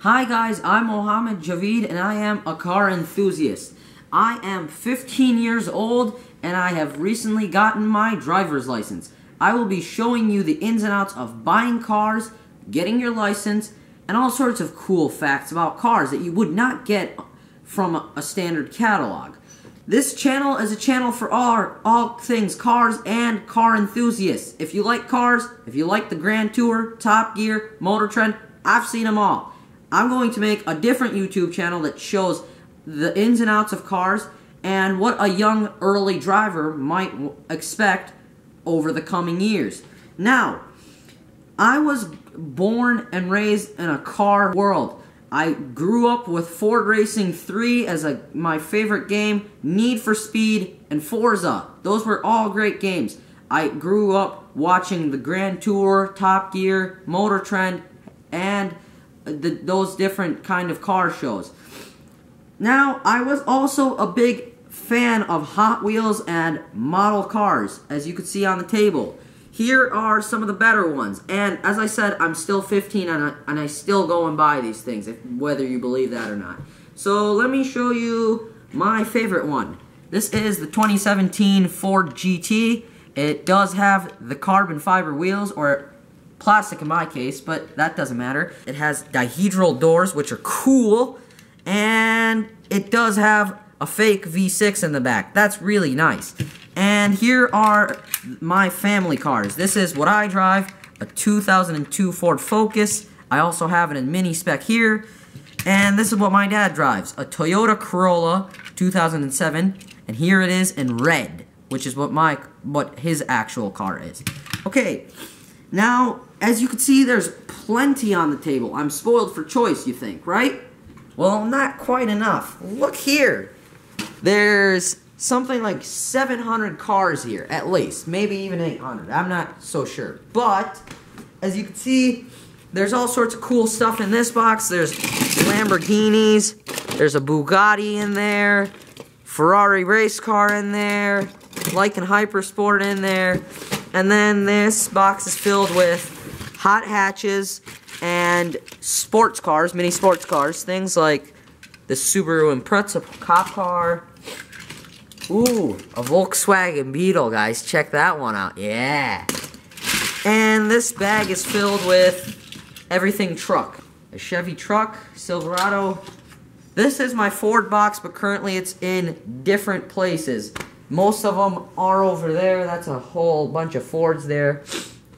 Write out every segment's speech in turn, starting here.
Hi guys, I'm Mohammed Javeed and I am a car enthusiast. I am 15 years old and I have recently gotten my driver's license. I will be showing you the ins and outs of buying cars, getting your license, and all sorts of cool facts about cars that you would not get from a standard catalog. This channel is a channel for all things cars and car enthusiasts. If you like cars, if you like the Grand Tour, Top Gear, Motor Trend, I've seen them all. I'm going to make a different YouTube channel that shows the ins and outs of cars and what a young early driver might expect over the coming years. Now, I was born and raised in a car world. I grew up with Ford Racing 3 as my favorite game, Need for Speed, and Forza. Those were all great games. I grew up watching the Grand Tour, Top Gear, Motor Trend, and those different kind of car shows. Now, I was also a big fan of Hot Wheels and model cars, as you can see on the table. Here are some of the better ones, and as I said, I'm still 15 and I still go and buy these things, whether you believe that or not. So let me show you my favorite one. This is the 2017 Ford GT. It does have the carbon fiber wheels, or plastic in my case, but that doesn't matter. It has dihedral doors, which are cool, and it does have a fake V6 in the back. That's really nice. And here are my family cars. This is what I drive, a 2002 Ford Focus. I also have it in mini spec here. And this is what my dad drives, a Toyota Corolla 2007, and here it is in red, which is what his actual car is. Okay, now, as you can see, there's plenty on the table. I'm spoiled for choice, you think, right? Well, not quite enough. Look here. There's something like 700 cars here, at least. Maybe even 800. I'm not so sure. But, as you can see, there's all sorts of cool stuff in this box. There's Lamborghinis. There's a Bugatti in there. Ferrari race car in there. Lykan Hypersport in there. And then this box is filled with hot hatches and sports cars, mini sports cars, things like the Subaru Impreza cop car. Ooh, a Volkswagen Beetle, guys. Check that one out. Yeah. And this bag is filled with everything truck. A Chevy truck, Silverado. This is my Ford box, but currently it's in different places. Most of them are over there. That's a whole bunch of Fords there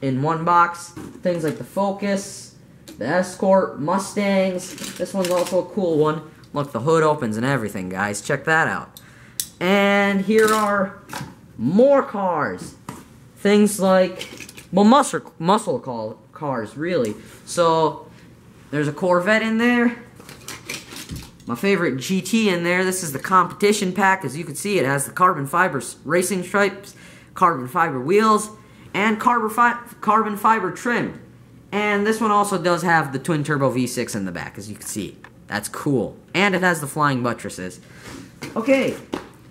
in one box. Things like the Focus, the Escort, Mustangs. This one's also a cool one. Look, the hood opens and everything, guys. Check that out. And here are more cars. Things like, well, muscle cars, really. So, there's a Corvette in there. My favorite GT in there. This is the competition pack. As you can see, it has the carbon fiber racing stripes, carbon fiber wheels, and carbon fiber trim. And this one also does have the twin turbo V6 in the back, as you can see. That's cool. And it has the flying buttresses. Okay,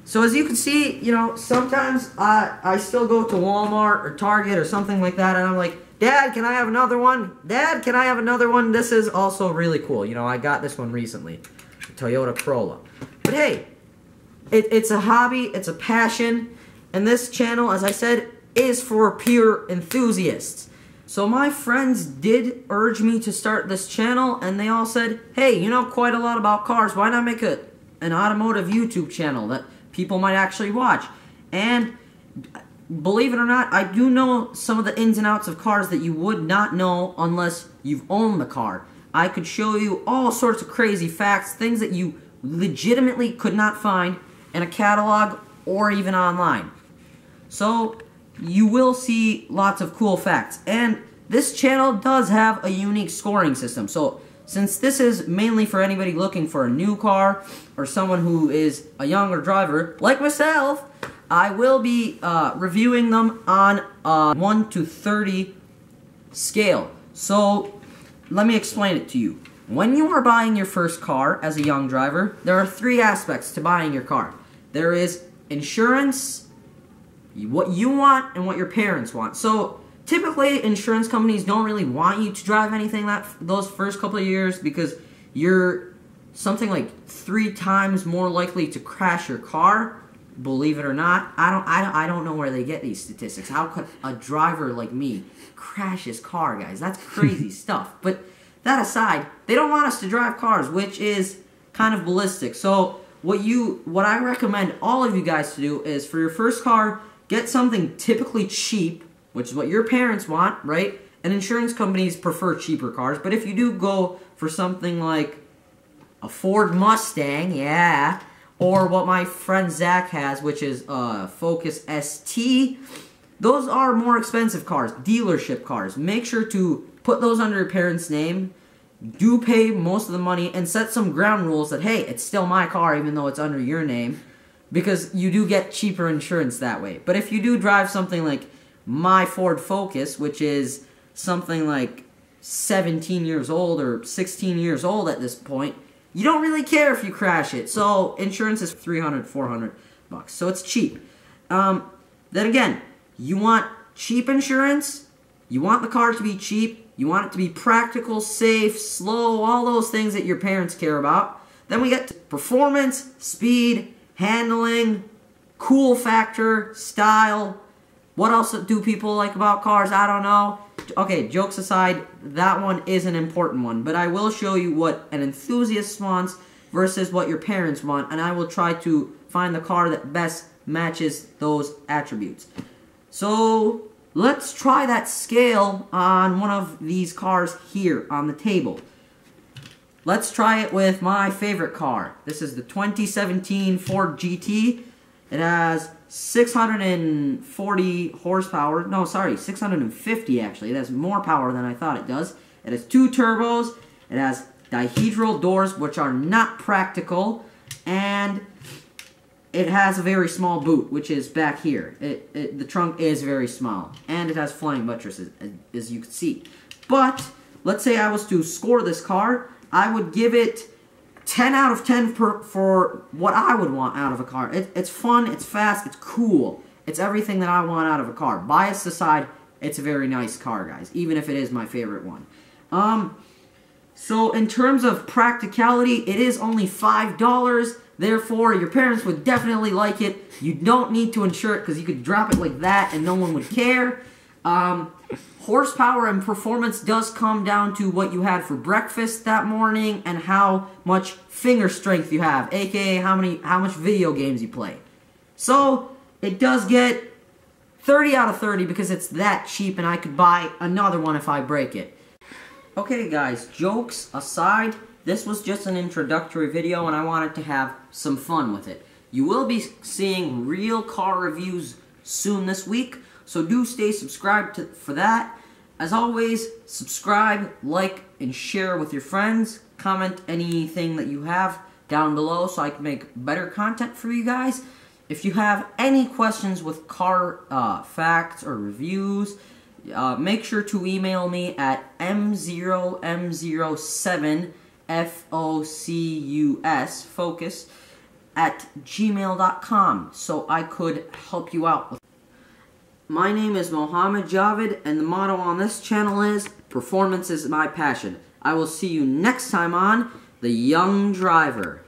so as you can see, you know, sometimes I still go to Walmart or Target or something like that, and I'm like, Dad, can I have another one? Dad, can I have another one? This is also really cool. You know, I got this one recently. Toyota Corolla. But hey, it's a hobby, it's a passion, and this channel, as I said, is for pure enthusiasts. So my friends did urge me to start this channel, and they all said, hey, you know quite a lot about cars, why not make an automotive YouTube channel that people might actually watch? And believe it or not, I do know some of the ins and outs of cars that you would not know unless you've owned the car. I could show you all sorts of crazy facts, things that you legitimately could not find in a catalog or even online. So, you will see lots of cool facts. And this channel does have a unique scoring system. So, since this is mainly for anybody looking for a new car or someone who is a younger driver, like myself, I will be reviewing them on a 1 to 30 scale. So, let me explain it to you. When you are buying your first car as a young driver, there are 3 aspects to buying your car. There is insurance, what you want, and what your parents want. So, typically, insurance companies don't really want you to drive anything those first couple of years because you're something like 3 times more likely to crash your car. Believe it or not, I don't know where they get these statistics. How could a driver like me crash his car, guys? That's crazy stuff. But that aside, they don't want us to drive cars, which is kind of ballistic. So what I recommend all of you guys to do is, for your first car, get something typically cheap, which is what your parents want, right? And insurance companies prefer cheaper cars. But if you do go for something like a Ford Mustang, yeah, or what my friend Zach has, which is Focus ST, those are more expensive cars, dealership cars. Make sure to put those under your parents' name. Do pay most of the money and set some ground rules that, hey, it's still my car even though it's under your name, because you do get cheaper insurance that way. But if you do drive something like my Ford Focus, which is something like 17 years old or 16 years old at this point, you don't really care if you crash it. So insurance is $300, $400 bucks. So it's cheap. Then again, you want cheap insurance. You want the car to be cheap. You want it to be practical, safe, slow, all those things that your parents care about. Then we get to performance, speed, handling, cool factor, style. What else do people like about cars? I don't know. Okay, jokes aside, that one is an important one. But I will show you what an enthusiast wants versus what your parents want. And I will try to find the car that best matches those attributes. So let's try that scale on one of these cars here on the table. Let's try it with my favorite car. This is the 2017 Ford GT. It has 640 horsepower. No, sorry, 650 actually. It has more power than I thought it does. It has 2 turbos. It has dihedral doors, which are not practical. And it has a very small boot, which is back here. The trunk is very small. And it has flying buttresses, as you can see. But let's say I was to score this car, I would give it 10 out of 10 for what I would want out of a car. It's fun, it's fast, it's cool. It's everything that I want out of a car. Bias aside, it's a very nice car, guys, even if it is my favorite one. So in terms of practicality, it is only $5. Therefore, your parents would definitely like it. You don't need to insure it because you could drop it like that and no one would care. Horsepower and performance does come down to what you had for breakfast that morning and how much finger strength you have, aka how much video games you play. So it does get 30 out of 30 because it's that cheap and I could buy another one if I break it. Okay guys, jokes aside, this was just an introductory video and I wanted to have some fun with it. You will be seeing real car reviews soon this week, so do stay subscribed for that. As always, subscribe, like, and share with your friends. Comment anything that you have down below so I can make better content for you guys. If you have any questions with car facts or reviews, make sure to email me at m0m07focus at gmail.com so I could help you out with. My name is Mohammed Javed, and the motto on this channel is, performance is my passion. I will see you next time on The Young Driver.